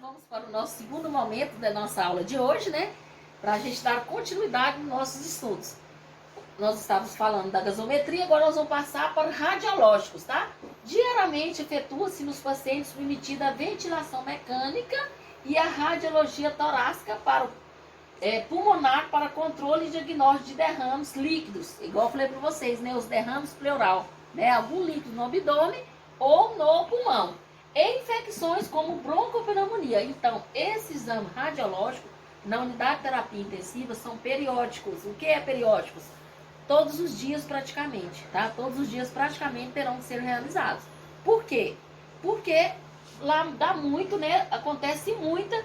vamos para o nosso segundo momento da nossa aula de hoje, né? Para a gente dar continuidade nos nossos estudos. Nós estávamos falando da gasometria, agora nós vamos passar para radiológicos, tá? Diariamente efetua-se nos pacientes submetidos à ventilação mecânica e à radiologia torácica para pulmonar para controle e diagnóstico de derrames líquidos, igual eu falei para vocês, né? Os derrames pleural, né? Algum líquido no abdômen ou no pulmão. E infecções como broncopneumonia. Então, esse exame radiológico na unidade de terapia intensiva são periódicos. O que é periódicos? Todos os dias praticamente, tá? Todos os dias praticamente terão que ser realizados. Por quê? Porque lá dá muito, né? Acontece muita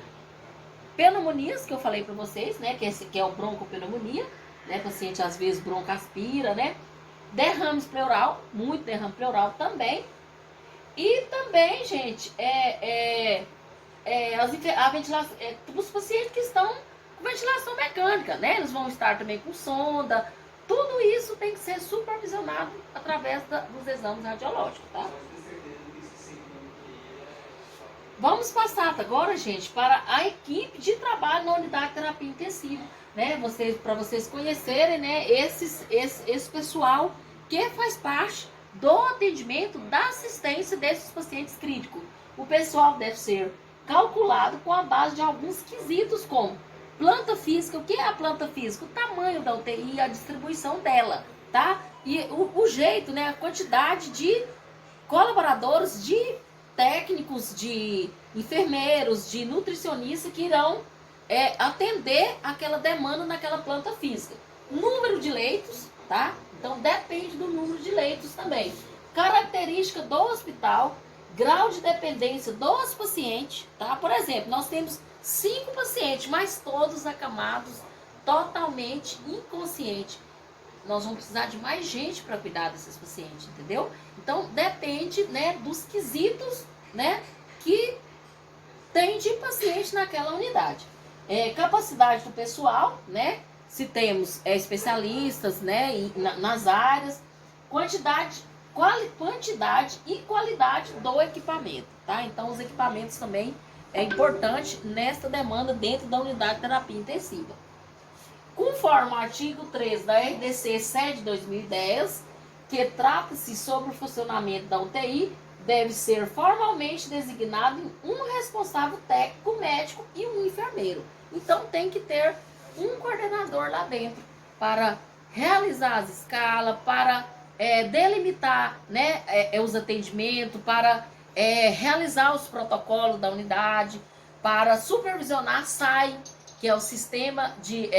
pneumonias, que eu falei para vocês, né? Que é o broncopneumonia, né? O paciente às vezes broncoaspira, né? Derrames pleural, muito derrame pleural também. E também, gente, a ventilação, os pacientes que estão com ventilação mecânica, né? Eles vão estar também com sonda. Tudo isso tem que ser supervisionado através dos exames radiológicos, tá? Vamos passar agora, gente, para a equipe de trabalho na unidade de terapia intensiva, né? Para vocês conhecerem, né? Esse pessoal que faz parte do atendimento, da assistência desses pacientes críticos. O pessoal deve ser calculado com a base de alguns quesitos, como planta física. O que é a planta física? O tamanho da UTI e a distribuição dela, tá? E o jeito, né? A quantidade de colaboradores, de técnicos, de enfermeiros, de nutricionistas que irão atender aquela demanda naquela planta física. Número de leitos, tá? Então depende do número de leitos também. Característica do hospital, grau de dependência dos pacientes, tá? Por exemplo, nós temos 5 pacientes, mas todos acamados, totalmente inconscientes. Nós vamos precisar de mais gente para cuidar desses pacientes, entendeu? Então depende, né, dos quesitos, né, que tem de paciente naquela unidade. Capacidade do pessoal, né? Se temos especialistas, né, nas áreas, quantidade e qualidade do equipamento, tá? Então os equipamentos também é importante nesta demanda dentro da unidade de terapia intensiva. Conforme o artigo 3 da RDC 7 de 2010, que trata-se sobre o funcionamento da UTI, deve ser formalmente designado um responsável técnico médico e um enfermeiro. Então tem que ter um coordenador lá dentro para realizar as escalas, para delimitar, né, os atendimentos, para realizar os protocolos da unidade, para supervisionar a SAI, que é o sistema de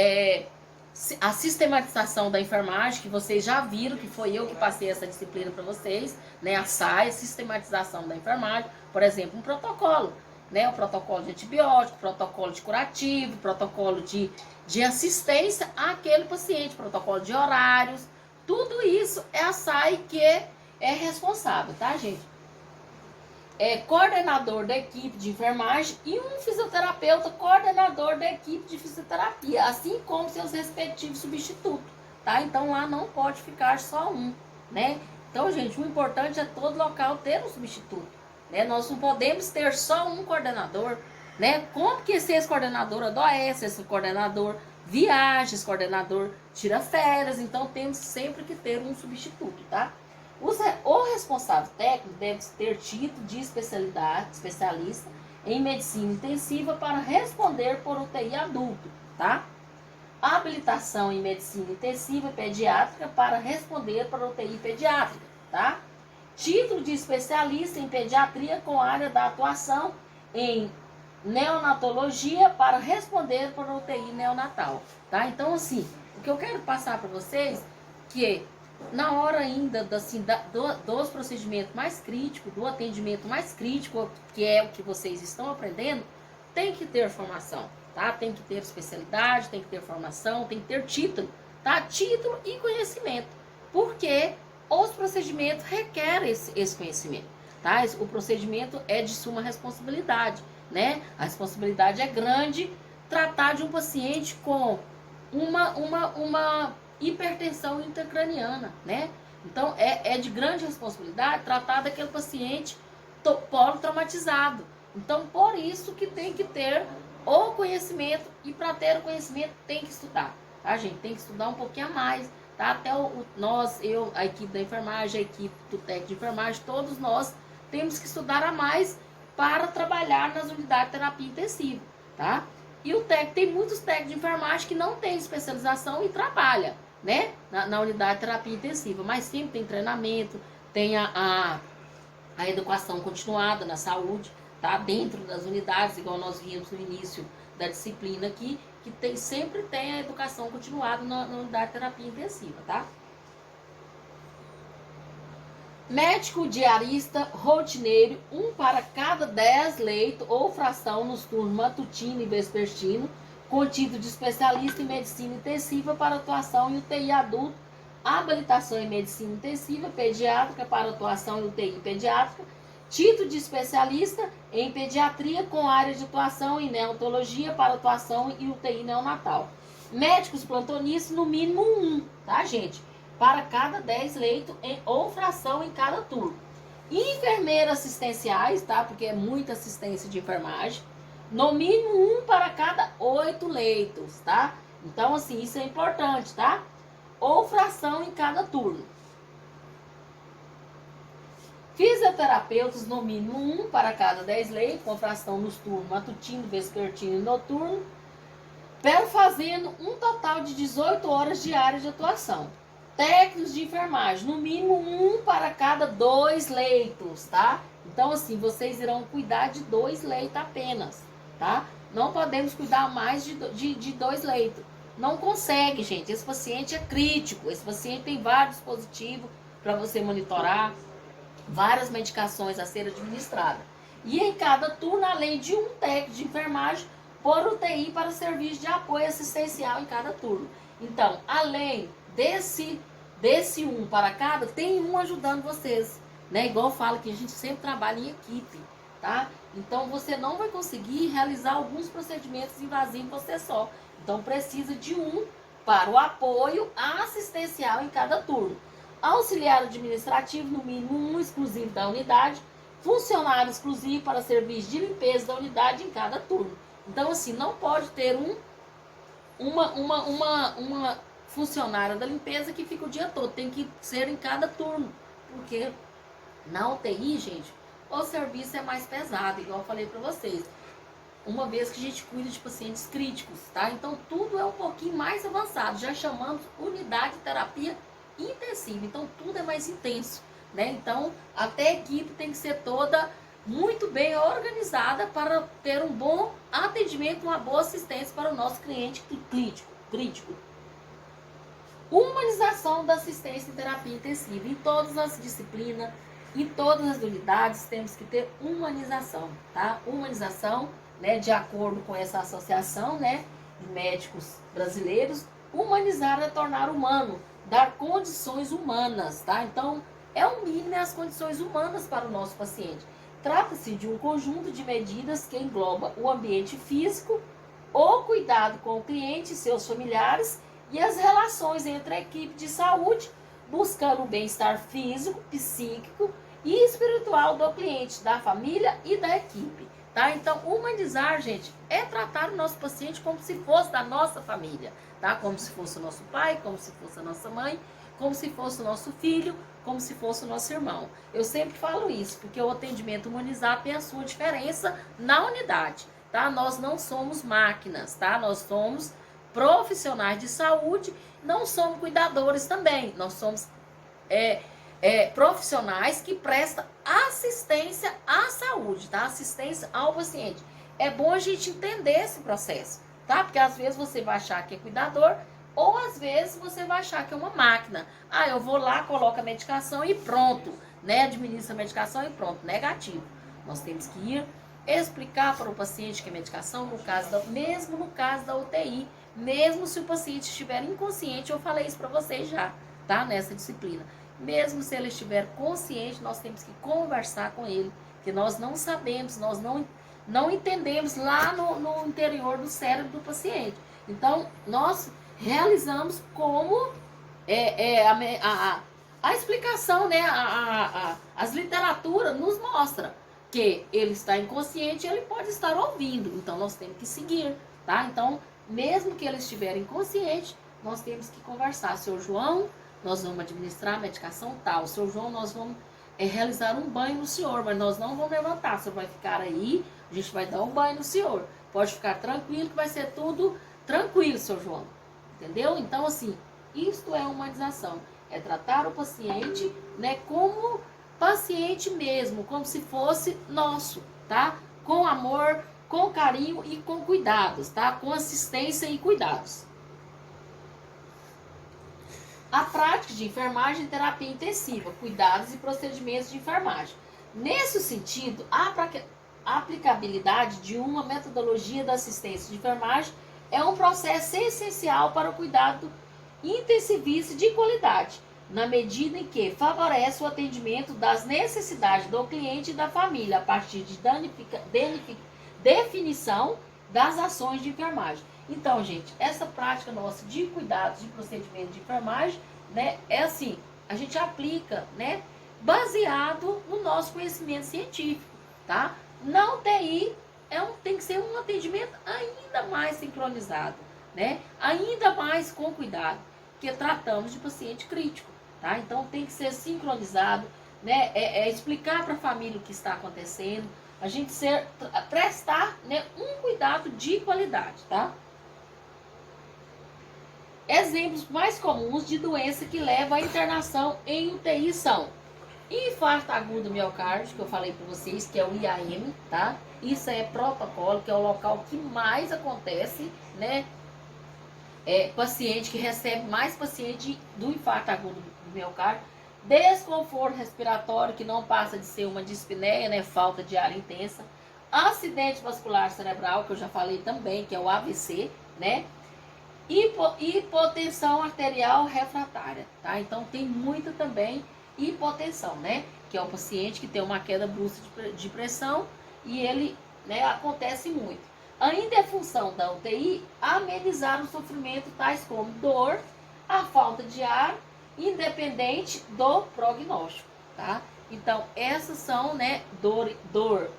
a sistematização da enfermagem, que vocês já viram, que foi eu que passei essa disciplina para vocês, né? A SAI, a sistematização da enfermagem, por exemplo, um protocolo, né? O protocolo de antibiótico, protocolo de curativo, protocolo de assistência àquele paciente, protocolo de horários, tudo isso é a SAI que é responsável, tá, gente? Coordenador da equipe de enfermagem e um fisioterapeuta coordenador da equipe de fisioterapia, assim como seus respectivos substitutos, tá? Então lá não pode ficar só um, né? Então, gente, o importante é todo local ter um substituto, né? Nós não podemos ter só um coordenador, né? Como que esse coordenador adoece, esse coordenador viaja, esse coordenador tira férias, então temos sempre que ter um substituto, tá? O responsável técnico deve ter título de especialista em medicina intensiva para responder por UTI adulto, tá? Habilitação em medicina intensiva pediátrica para responder por UTI pediátrica, tá? Título de especialista em pediatria com área da atuação em neonatologia para responder por UTI neonatal, tá? Então, assim, o que eu quero passar para vocês que na hora ainda dos procedimentos mais críticos, do atendimento mais crítico, que é o que vocês estão aprendendo, tem que ter formação, tá? Tem que ter especialidade, tem que ter formação, tem que ter título, tá? Título e conhecimento, porque os procedimentos requerem esse conhecimento, tá? O procedimento é de suma responsabilidade, né? A responsabilidade é grande. Tratar de um paciente com uma hipertensão intracraniana, né? Então, é de grande responsabilidade tratar daquele paciente polo-traumatizado. Então, por isso que tem que ter o conhecimento, e para ter o conhecimento tem que estudar, tá, gente? Tem que estudar um pouquinho a mais, tá? Até eu, a equipe da enfermagem, a equipe do técnico de enfermagem, todos nós temos que estudar a mais para trabalhar nas unidades de terapia intensiva, tá? E o técnico, tem muitos técnicos de enfermagem que não têm especialização e trabalha, né, na unidade de terapia intensiva, mas sempre tem treinamento, tem a educação continuada na saúde, tá? Dentro das unidades, igual nós vimos no início da disciplina aqui, que sempre tem a educação continuada na unidade de terapia intensiva, tá? Médico diarista rotineiro, 1 para cada 10 leitos ou fração nos turnos matutino e vespertino, com título de especialista em medicina intensiva para atuação em UTI adulto, habilitação em medicina intensiva pediátrica para atuação em UTI pediátrica, título de especialista em pediatria com área de atuação em neonatologia para atuação em UTI neonatal. Médicos plantonistas, no mínimo 1, tá, gente? Para cada 10 leitos ou fração em cada turno. E enfermeiras assistenciais, tá? Porque é muita assistência de enfermagem. No mínimo 1 para cada 8 leitos, tá? Então, assim, isso é importante, tá? Ou fração em cada turno. Fisioterapeutas, no mínimo 1 para cada 10 leitos, com fração nos turnos matutino, vespertino e noturno, fazendo um total de 18 horas diárias de atuação. Técnicos de enfermagem, no mínimo 1 para cada 2 leitos, tá? Então, assim, vocês irão cuidar de 2 leitos apenas, tá? Não podemos cuidar mais de 2 leitos. Não consegue, gente. Esse paciente é crítico. Esse paciente tem vários dispositivos para você monitorar, várias medicações a ser administradas. E em cada turno, além de um técnico de enfermagem por UTI para serviço de apoio assistencial em cada turno. Então, além desse 1 para cada, tem um ajudando vocês, né? Igual eu falo que a gente sempre trabalha em equipe, tá? Então você não vai conseguir realizar alguns procedimentos invasivos você só. Então precisa de um para o apoio assistencial em cada turno. Auxiliar administrativo, no mínimo 1 exclusivo da unidade. Funcionário exclusivo para serviço de limpeza da unidade em cada turno. Então, assim, não pode ter uma funcionária da limpeza que fica o dia todo. Tem que ser em cada turno. Porque na UTI, gente, o serviço é mais pesado, igual eu falei para vocês. Uma vez que a gente cuida de pacientes críticos, tá? Então, tudo é um pouquinho mais avançado. Já chamamos unidade de terapia intensiva. Então, tudo é mais intenso, né? Então, até a equipe tem que ser toda muito bem organizada para ter um bom atendimento, uma boa assistência para o nosso cliente crítico. Humanização da assistência em terapia intensiva. Em todas as disciplinas, em todas as unidades, temos que ter humanização, tá? Humanização, né, de acordo com essa associação, né, de médicos brasileiros, humanizar é tornar humano, dar condições humanas, tá? Então, é o mínimo, as condições humanas para o nosso paciente. Trata-se de um conjunto de medidas que engloba o ambiente físico, o cuidado com o cliente e seus familiares e as relações entre a equipe de saúde, buscando o bem-estar físico, psíquico e espiritual do cliente, da família e da equipe, tá? Então, humanizar, gente, é tratar o nosso paciente como se fosse da nossa família, tá? Como se fosse o nosso pai, como se fosse a nossa mãe, como se fosse o nosso filho, como se fosse o nosso irmão. Eu sempre falo isso, porque o atendimento humanizado tem a sua diferença na unidade, tá? Nós não somos máquinas, tá? Nós somos profissionais de saúde, não somos cuidadores também. Nós somos profissionais que prestam assistência à saúde, tá? Assistência ao paciente. É bom a gente entender esse processo, tá? Porque às vezes você vai achar que é cuidador, ou às vezes você vai achar que é uma máquina. Ah, eu vou lá, coloco a medicação e pronto, né? Administra a medicação e pronto. Negativo. Nós temos que ir explicar para o paciente que a medicação, mesmo no caso da UTI, mesmo se o paciente estiver inconsciente, eu falei isso para vocês já, tá? Nessa disciplina. Mesmo se ele estiver consciente, nós temos que conversar com ele, que nós não sabemos, nós não entendemos lá no interior do cérebro do paciente. Então, nós realizamos como a explicação, né? As literaturas nos mostra, que ele está inconsciente, ele pode estar ouvindo. Então, nós temos que seguir, tá? Então, mesmo que ele estiver inconsciente, nós temos que conversar. Seu João, nós vamos administrar a medicação tal. Seu João, nós vamos realizar um banho no senhor, mas nós não vamos levantar. O senhor vai ficar aí, a gente vai dar um banho no senhor. Pode ficar tranquilo que vai ser tudo tranquilo, seu João. Entendeu? Então, assim, isto é humanização. É tratar o paciente, né, como paciente mesmo, como se fosse nosso, tá? Com amor, com carinho e com cuidados, tá? Com assistência e cuidados. A prática de enfermagem e terapia intensiva, cuidados e procedimentos de enfermagem. Nesse sentido, a aplicabilidade de uma metodologia da assistência de enfermagem é um processo essencial para o cuidado intensivista de qualidade, na medida em que favorece o atendimento das necessidades do cliente e da família, a partir de definição das ações de enfermagem. Então, gente, essa prática nossa de cuidados, de procedimento de enfermagem, né, é assim, a gente aplica, né, baseado no nosso conhecimento científico, tá? Na UTI, tem que ser um atendimento ainda mais sincronizado, né? Ainda mais com cuidado, porque tratamos de paciente crítico, tá? Então tem que ser sincronizado, né? Explicar para a família o que está acontecendo, a gente prestar, né, um cuidado de qualidade, tá? Exemplos mais comuns de doença que leva à internação em UTI são infarto agudo miocárdio, que eu falei para vocês, que é o IAM, tá? Isso é protocolo, que é o local que mais acontece, né? Paciente que recebe mais paciente do infarto agudo do miocárdio. Desconforto respiratório, que não passa de ser uma dispneia, né? Falta de ar intensa. Acidente vascular cerebral, que eu já falei também, que é o AVC, né? Hipotensão arterial refratária, tá? Então tem muita também hipotensão, né? Que é o paciente que tem uma queda brusca de pressão e ele, né, acontece muito. Ainda é função da UTI amenizar o sofrimento tais como dor, a falta de ar, independente do prognóstico, tá? Então essas são, né, dor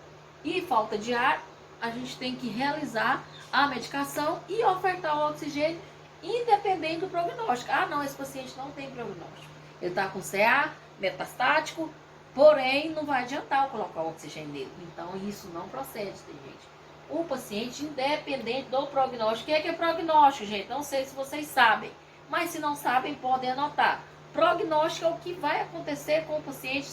e falta de ar, a gente tem que realizar a medicação e ofertar o oxigênio independente do prognóstico. Ah, não, esse paciente não tem prognóstico. Ele está com CA metastático, porém não vai adiantar eu colocar o oxigênio nele. Então isso não procede, gente. O paciente, independente do prognóstico. O que é prognóstico, gente? Não sei se vocês sabem, mas se não sabem, podem anotar. Prognóstico é o que vai acontecer com o paciente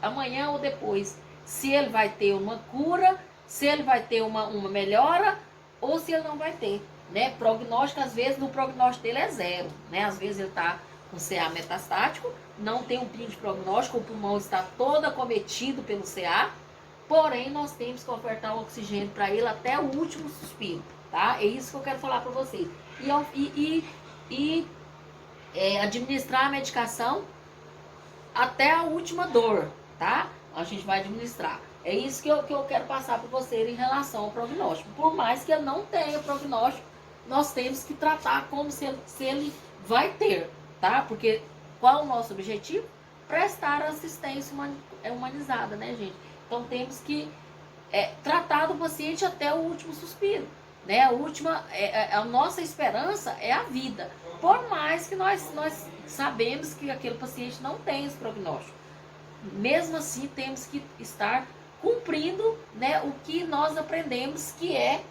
amanhã ou depois. Se ele vai ter uma cura, se ele vai ter uma melhora ou se ele não vai ter, né? Prognóstico, às vezes, no prognóstico dele é zero, né? Às vezes ele está com CA metastático, não tem um pico de prognóstico, o pulmão está todo acometido pelo CA, porém nós temos que ofertar o oxigênio para ele até o último suspiro, tá? É isso que eu quero falar para vocês. Administrar a medicação até a última dor, tá? A gente vai administrar. É isso que eu quero passar para vocês em relação ao prognóstico. Por mais que ele não tenha prognóstico, nós temos que tratar como se ele vai ter, tá? Porque qual o nosso objetivo? Prestar assistência humanizada, né, gente? Então temos que tratar do paciente até o último suspiro, né? A nossa esperança é a vida. Por mais que nós sabemos que aquele paciente não tem esse prognóstico. Mesmo assim, temos que estar cumprindo, né, o que nós aprendemos, que é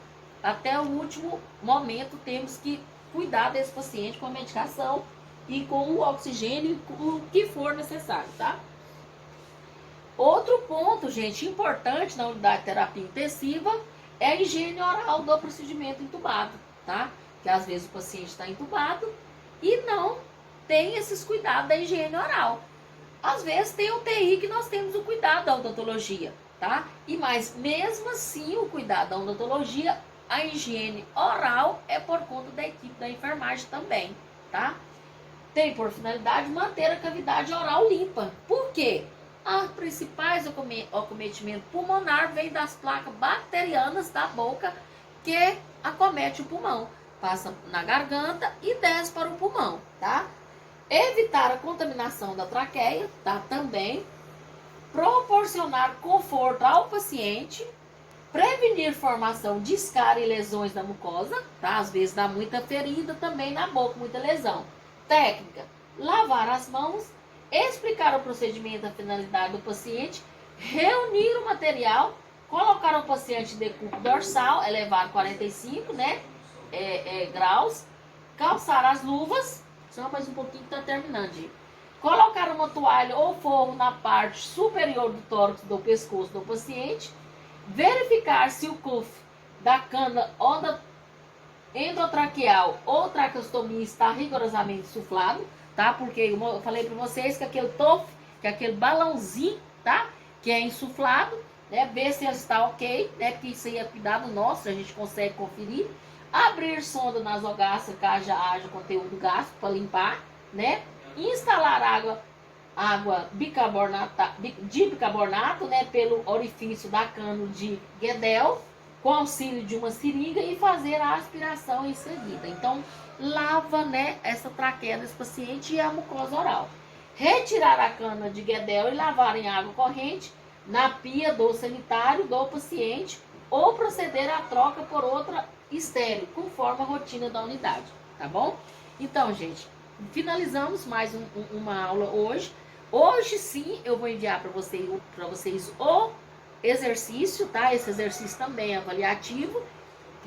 até o último momento temos que cuidar desse paciente com a medicação e com o oxigênio, o que for necessário, tá? Outro ponto, gente, importante na unidade de terapia intensiva é a higiene oral do procedimento entubado, tá? Que às vezes o paciente está entubado e não tem esses cuidados da higiene oral. Às vezes tem UTI que nós temos o cuidado da odontologia, tá? Mas mesmo assim o cuidado da odontologia, a higiene oral é por conta da equipe da enfermagem também, tá? Tem por finalidade manter a cavidade oral limpa. Por quê? Os principais acometimento pulmonar vem das placas bacterianas da boca que acomete o pulmão. Passa na garganta e desce para o pulmão, tá? Evitar a contaminação da traqueia, tá? Também. proporcionar conforto ao paciente, prevenir formação de escária e lesões na mucosa, tá? Às vezes dá muita ferida também na boca, muita lesão. Técnica: lavar as mãos, explicar o procedimento, a finalidade do paciente, reunir o material, colocar o paciente de decúbito dorsal, elevado 45, né, graus, calçar as luvas, só mais um pouquinho que está terminando, gente. Colocar uma toalha ou forro na parte superior do tórax do pescoço do paciente, verificar se o cuff da cana endotraqueal ou traqueostomia está rigorosamente insuflado, tá? Porque eu falei para vocês que aquele TOF, que é aquele balãozinho, tá? Que é insuflado, né? Ver se está ok, né? Porque isso aí é cuidado nosso, a gente consegue conferir. Abrir sonda nasogástrica, caso haja conteúdo gástrico para limpar, né? Instalar água de bicarbonato, né? Pelo orifício da cano de Guedel, com auxílio de uma seringa e fazer a aspiração em seguida. Então, lava, né, essa traqueia desse paciente e a mucosa oral. Retirar a cana de Guedel e lavar em água corrente na pia do sanitário do paciente ou proceder à troca por outra estéril, conforme a rotina da unidade, tá bom? Então, gente, finalizamos mais uma aula hoje. Hoje sim eu vou enviar para vocês o exercício, tá? Esse exercício também é avaliativo,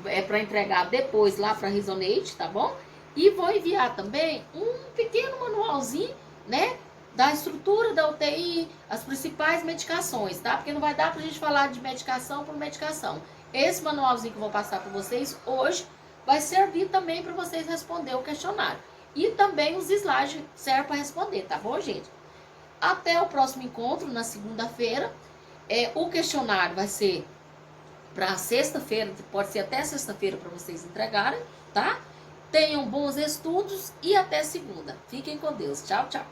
é para entregar depois lá para a Resonate, tá bom? E vou enviar também um pequeno manualzinho, né? Da estrutura da UTI, as principais medicações, tá? Porque não vai dar pra gente falar de medicação por medicação. Esse manualzinho que eu vou passar para vocês hoje vai servir também para vocês responder o questionário. E também os slides servem para responder, tá bom, gente? Até o próximo encontro, na segunda-feira. O questionário vai ser para sexta-feira, pode ser até sexta-feira para vocês entregarem, tá? Tenham bons estudos e até segunda. Fiquem com Deus. Tchau, tchau.